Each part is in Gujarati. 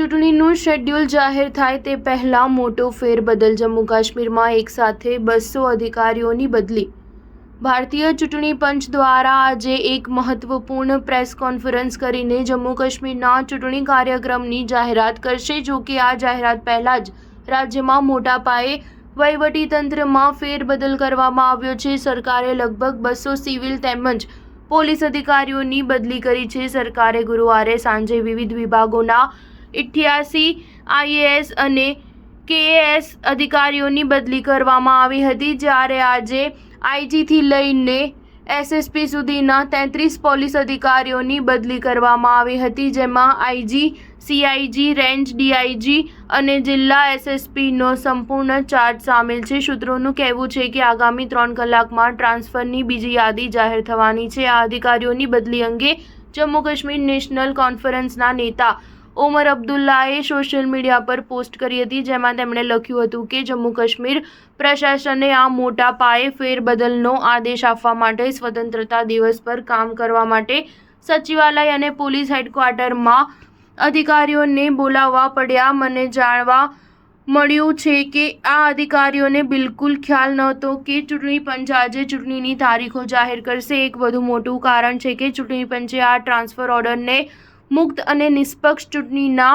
ચૂંટણીનું શેડ્યુલ જાહેર થાય તે પહેલા મોટો ફેરબદલ। જમ્મુ કાશ્મીરમાં એકસાથે 200 અધિકારીઓની બદલી। ભારતીય ચૂંટણી પંચ દ્વારા આજે એક મહત્વપૂર્ણ પ્રેસ કોન્ફરન્સ કરીને જમ્મુ કાશ્મીરના ચૂંટણી કાર્યક્રમની જાહેરાત કરશે। જો કે આ જાહેરાત પહેલા જ રાજ્યમાં મોટા પાયે વહીવટીતંત્રમાં ફેરબદલ કરવામાં આવ્યો છે। સરકારે લગભગ 200 સિવિલ તેમજ પોલીસ અધિકારીઓની બદલી કરી છે। સરકારે ગુરુવારે સાંજે વિવિધ વિભાગોના 88 IAS અને KAS અધિકારીઓની બદલી કરવામાં આવી હતી, જ્યારે આજે IG થી લઈને SSP સુધીના 33 પોલીસ અધિકારીઓની બદલી કરવામાં આવી હતી, જેમાં IG, CIG, રેન્જ DIG અને જિલ્લા SSPનો સંપૂર્ણ ચાર્જ સામેલ છે। સૂત્રોનું કહેવું છે કે આગામી 3 કલાકમાં ટ્રાન્સફરની બીજી યાદી જાહેર થવાની છે। આ અધિકારીઓની બદલી અંગે જમ્મુ કાશ્મીર નેશનલ કોન્ફરન્સના નેતા ઓમર અબ્દુલ્લાએ સોશિયલ મીડિયા પર પોસ્ટ કરી હતી, જેમાં તેમણે લખ્યું હતું કે જમ્મુ કાશ્મીર પ્રશાસને આ મોટા પાયે ફેરબદલનો આદેશ આપવા માટે સ્વતંત્રતા દિવસ પર કામ કરવા માટે સચિવાલય અને પોલીસ હેડક્વાર્ટરમાં અધિકારીઓને બોલાવવા પડ્યા। મને જાણવા મળ્યું છે કે આ અધિકારીઓને બિલકુલ ખ્યાલ નહોતો કે ચૂંટણી પંચ આજે ચૂંટણીની તારીખો જાહેર કરશે। એક વધુ મોટું કારણ છે કે ચૂંટણી પંચે આ ટ્રાન્સફર ઓર્ડરને મુક્ત અને નિષ્પક્ષ ચૂંટણીના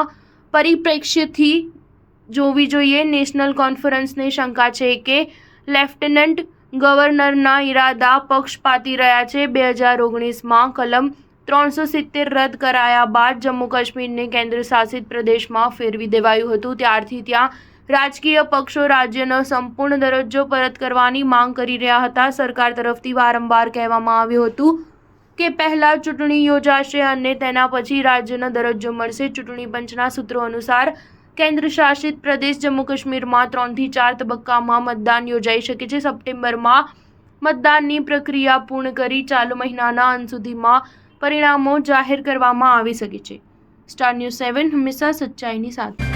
પરિપ્રેક્ષ્યથી જોવી જોઈએ। નેશનલ કોન્ફરન્સને શંકા છે કે લેફ્ટનન્ટ ગવર્નરના ઇરાદા પક્ષપાતી રહ્યા છે। 2019માં કલમ 370 રદ કરાયા બાદ જમ્મુ કાશ્મીરને કેન્દ્ર શાસિત પ્રદેશમાં ફેરવી દેવાયું હતું। ત્યારથી ત્યાં રાજકીય પક્ષો રાજ્યનો સંપૂર્ણ દરજ્જો પરત કરવાની માંગ કરી રહ્યા હતા। સરકાર તરફથી વારંવાર કહેવામાં આવ્યું હતું કે પહેલા ચૂંટણી યોજાશે અને તેના પછી રાજ્યનો દરજ્જો મળશે। ચૂંટણી પંચના સૂત્રો અનુસાર કેન્દ્ર શાસિત પ્રદેશ જમ્મુ કાશ્મીરમાં 3 થી 4 તબક્કામાં મતદાન યોજાઈ શકે છે। સપ્ટેમ્બરમાં મતદાનની પ્રક્રિયા પૂર્ણ કરી ચાલુ મહિનાના અંત સુધીમાં પરિણામો જાહેર કરવામાં આવી શકે છે। સ્ટાર ન્યૂઝ 7 હંમેશા સચ્ચાઈની સાથે।